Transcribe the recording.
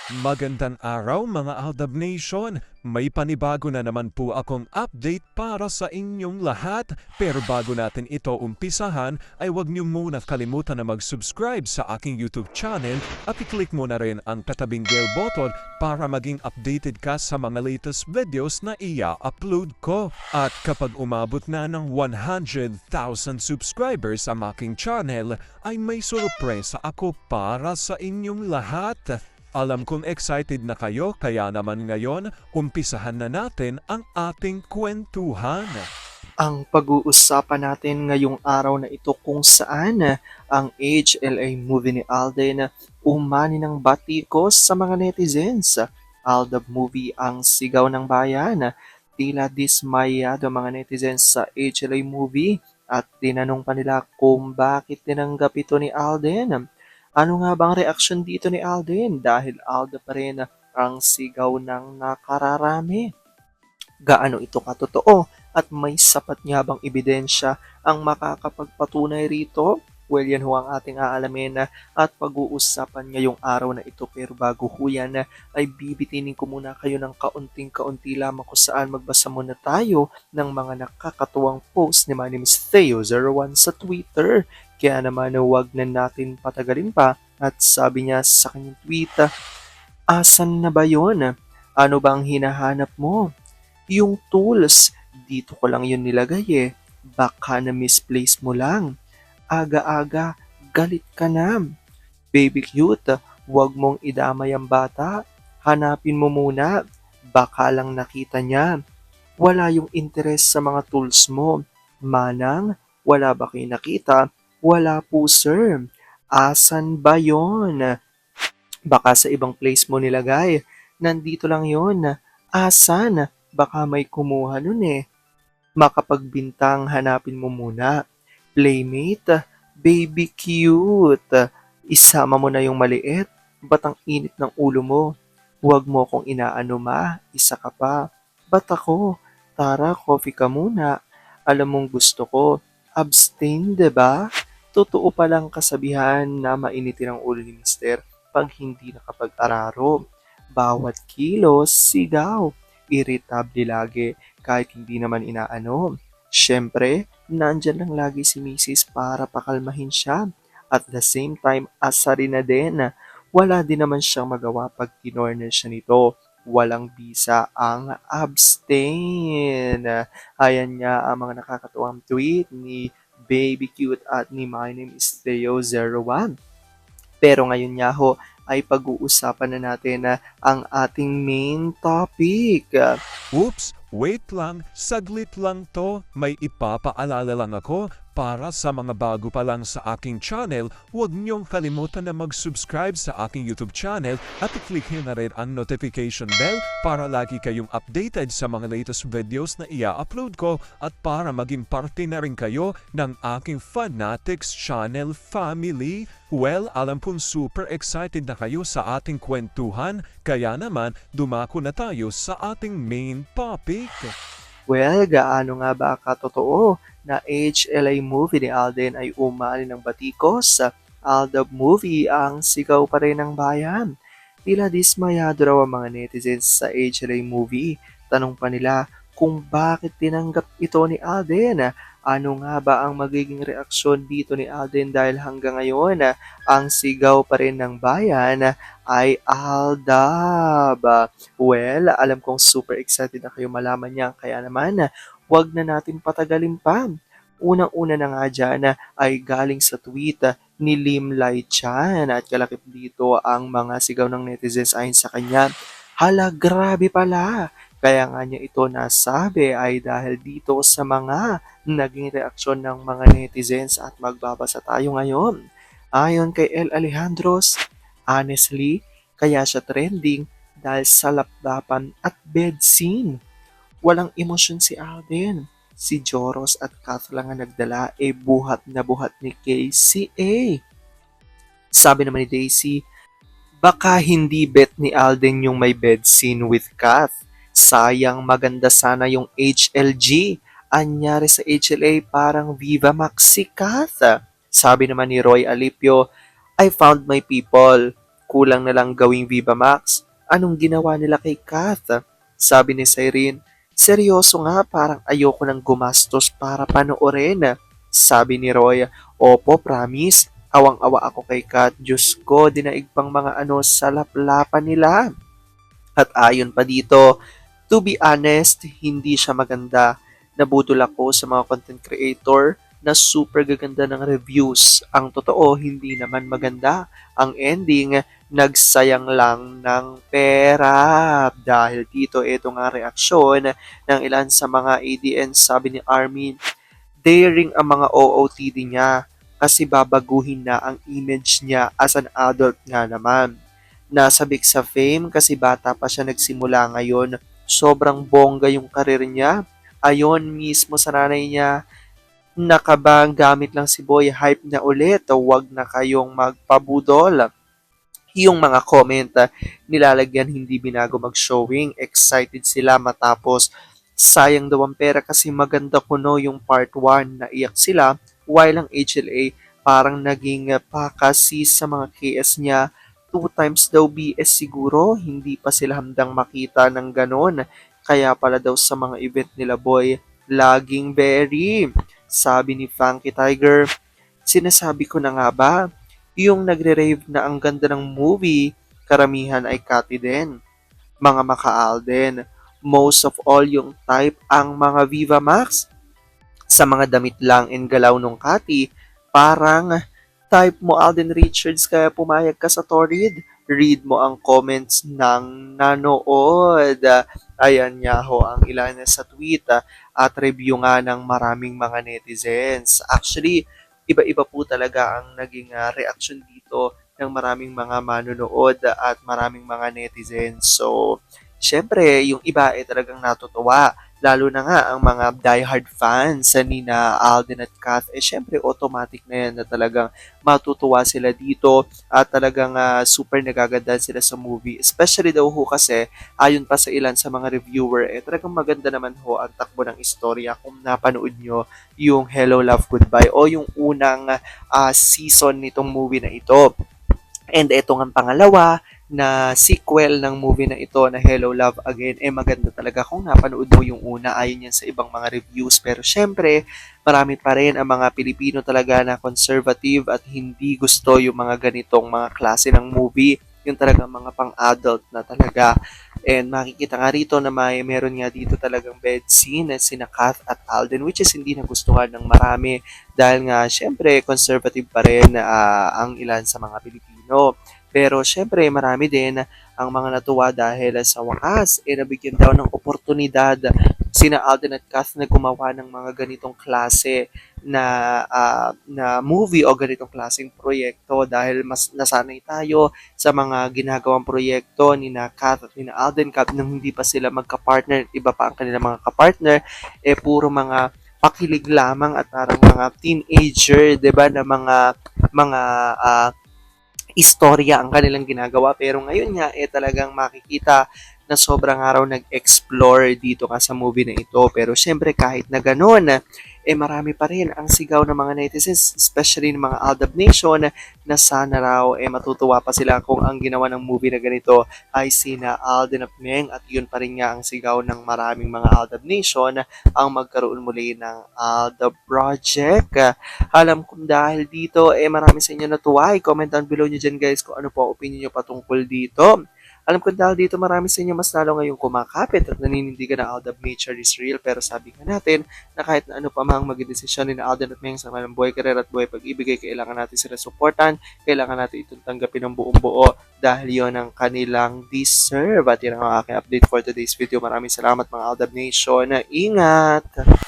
Magandang araw mga Aldab Nation! May panibago na naman po akong update para sa inyong lahat. Pero bago natin ito umpisahan, ay huwag niyo muna kalimutan na mag-subscribe sa aking YouTube channel at i-click mo na rin ang katabing bell button para maging updated ka sa mga latest videos na ia-upload ko. At kapag umabot na ng 100,000 subscribers ang aking channel, ay may sorpresa ako para sa inyong lahat. Alam kong excited na kayo kaya naman ngayon, umpisahan na natin ang ating kwentuhan. Ang pag-uusapan natin ngayong araw na ito kung saan ang HLA movie ni Alden umani ng batikos sa mga netizens. Aldab movie ang sigaw ng bayan. Tila dismayado mga netizens sa HLA movie at tinanong pa nila kung bakit tinanggap ito ni Alden. Ano nga bang reaksyon dito ni Alden dahil Alda pa rin ang sigaw ng nakararami? Gaano ito katotoo at may sapat nga bang ebidensya ang makakapagpatunay rito? Well, yan ho ang ating aalamin at pag-uusapan ngayong araw na ito. Pero bago ho yan, ay bibitinin ko muna kayo ng kaunting-kaunti lamang kung saan magbasa muna tayo ng mga nakakatuwang post ni my name is Theo01 sa Twitter. Kaya naman huwag na natin patagalin pa at sabi niya sa kanyang tweet, asan na ba yon? Ano bang hinahanap mo? Yung tools, dito ko lang yun nilagay eh. Baka na-misplace mo lang. Aga-aga, galit ka na. Baby cute, huwag mong idamay ang bata. Hanapin mo muna. Baka lang nakita niya. Wala yung interest sa mga tools mo. Manang, wala ba kayo nakita? Wala po sir. Asan ba yon? Baka sa ibang place mo nilagay. Nandito lang yon. Asan? Baka may kumuha nun eh. Makapagbintang hanapin mo muna. Playmate, baby cute. Isama mo na yung maliit. Ba't ang init ng ulo mo? Huwag mo kong inaano ma, isa ka pa. Ba't ako? Tara, coffee ka muna. Alam mong gusto ko. Abstain, 'di ba? Totoo palang kasabihan na mainitin ang ulo ni Mister pag hindi nakapag-araro. Bawat kilos, sigaw. Irritable lagi kahit hindi naman inaano. Siyempre, nandyan lang lagi si Mrs. para pakalmahin siya. At the same time, asari na din. Wala din naman siyang magawa pag kinorner siya nito. Walang bisa ang abstain. Ayan nga ang mga nakakatuwang tweet ni Baby Cute at ni My Name is Theo01. Pero ngayon nga ho, ay pag-uusapan na natin ang ating main topic. Oops, wait lang, saglit lang to. May ipapaalala lang ako para sa mga bago pa lang sa aking channel, huwag niyong kalimutan na mag-subscribe sa aking YouTube channel at i-click nyo na rin ang notification bell para lagi kayong updated sa mga latest videos na ia-upload ko at para maging parte na rin kayo ng aking Fanatics channel family. Well, alam pong super excited na kayo sa ating kwentuhan, kaya naman dumako na tayo sa ating main topic. Well, gaano nga ba katotoo na HLA movie ni Alden ay umali ng batikos? Aldab movie ang sigaw pa rin ng bayan. Tila dismayado raw ang mga netizens sa HLA movie. Tanong pa nila kung bakit tinanggap ito ni Alden. Ano nga ba ang magiging reaksyon dito ni Alden dahil hanggang ngayon ang sigaw pa rin ng bayan ay Aldab. Well, alam kong super excited na kayo malaman niya. Kaya naman, wag na natin patagalin pa. Unang-una na nga dyan ay galing sa tweet ni Lim Lai Chan at kalakip dito ang mga sigaw ng netizens ayon sa kanya. Hala, grabe pala! Kaya nga niya ito nasabi ay dahil dito sa mga naging reaksyon ng mga netizens at magbabasa tayo ngayon. Ayon kay El Alejandros, honestly, kaya siya trending dahil sa lapdapan at bed scene. Walang emosyon si Alden. Si Joros at Kath lang ang nagdala buhat na buhat ni KCA. Sabi naman ni Daisy, baka hindi bet ni Alden yung may bed scene with Kath. Sayang maganda sana yung HLG. Anyari sa HLA parang Viva Max si Kath. Sabi naman ni Roy Alipio, I found my people. Kulang na lang gawing Viva Max. Anong ginawa nila kay Kath? Sabi ni Cyrene, seryoso nga, parang ayoko nang gumastos para panoorin. Sabi ni Roy, opo, promise. Awang-awa ako kay Kat. Diyos ko, dinaig pang mga ano sa laplapan nila. At ayon pa dito, to be honest, hindi siya maganda. Nabudol ako sa mga content creator na super gaganda ng reviews. Ang totoo, hindi naman maganda. Ang ending, nagsayang lang ng pera. Dahil dito, ito nga reaksyon ng ilan sa mga ADN. Sabi ni Armin, daring ang mga OOTD niya kasi babaguhin na ang image niya as an adult nga naman. Nasabik sa fame kasi bata pa siya nagsimula ngayon. Sobrang bongga yung karir niya. Ayon mismo sa nanay niya, nakabang gamit lang si Boy, hype na ulit. Huwag na kayong magpabudol. Yung mga comment, nilalagyan hindi binago mag-showing. Excited sila matapos. Sayang daw ang pera kasi maganda kuno yung part 1. Naiyak sila while ang HLA parang naging pakasi sa mga KS niya. 2 times daw BS siguro, hindi pa sila handang makita ng ganon. Kaya pala daw sa mga event nila Boy, laging very. Sabi ni Funky Tiger, sinasabi ko na nga ba, yung nagre-rave na ang ganda ng movie, karamihan ay Kati din. Mga maka-Alden, most of all yung type ang mga Viva Max. Sa mga damit lang and galaw nung Kati, parang type mo Alden Richards kaya pumayag ka sa Torrid. Read mo ang comments ng nanood. Ayan nga ho ang ilan sa tweet at review nga ng maraming mga netizens. Actually, iba-iba po talaga ang naging reaction dito ng maraming mga manonood at maraming mga netizens. So, syempre, yung iba ay talagang natutuwa. Lalo na nga ang mga diehard fans ni na Alden at Kath, syempre automatic na yan na talagang matutuwa sila dito at talagang super nagaganda sila sa movie. Especially daw ho kasi, ayon pa sa ilan sa mga reviewer, talagang maganda naman ho ang takbo ng istorya kung napanood nyo yung Hello, Love, Goodbye o yung unang season nitong movie na ito. And ito nga pangalawa na sequel ng movie na ito na Hello, Love Again, maganda talaga kung napanood mo yung una, ayon yan sa ibang mga reviews. Pero syempre, marami pa rin ang mga Pilipino talaga na conservative at hindi gusto yung mga ganitong mga klase ng movie, yung talagang mga pang-adult na talaga. And makikita nga rito na meron nga dito talagang bed scene na sina Kath at Alden, which is hindi nagustuhan ng marami dahil nga syempre conservative pa rin ang ilan sa mga Pilipino. Pero syempre marami din ang mga natuwa dahil sa wakas nabigyan daw ng oportunidad sina Alden at Kath na gumawa ng mga ganitong klase na movie o ganitong klaseng proyekto dahil mas nasanay tayo sa mga ginagawang proyekto ni na Kath at ni na Alden Cup nung hindi pa sila magka-partner, iba pa ang kanilang mga ka-partner, puro mga pakilig lamang at parang mga teenager, 'di ba, na mga istorya ang kanilang ginagawa. Pero ngayon nga, talagang makikita na sobrang araw nag-explore dito ka sa movie na ito. Pero syempre, kahit na ganun, marami pa rin ang sigaw ng mga netizens, especially ng mga Aldab Nation, na sana raw, matutuwa pa sila kung ang ginawa ng movie na ganito ay sina Alden at Meng, at yun pa rin nga ang sigaw ng maraming mga Aldab Nation ang magkaroon muli ng Aldab Project. Alam kong dahil dito, marami sa inyo natuwa. I-comment down below nyo dyan guys kung ano po ang opinion nyo patungkol dito. Alam ko dahil dito marami sa inyo mas lalo ngayong kumakapit at naninindigan na Aldab nature is real, pero sabi nga natin na kahit na ano pa mang maging desisyon ni na Alden at Meng sa kanilang buhay, karir at buhay pag-ibigay, kailangan natin sila supportan, kailangan natin itong tanggapin ng buong buo dahil yon ang kanilang deserve. At yun ang aking update for today's video. Maraming salamat mga Aldab Nation. Ingat!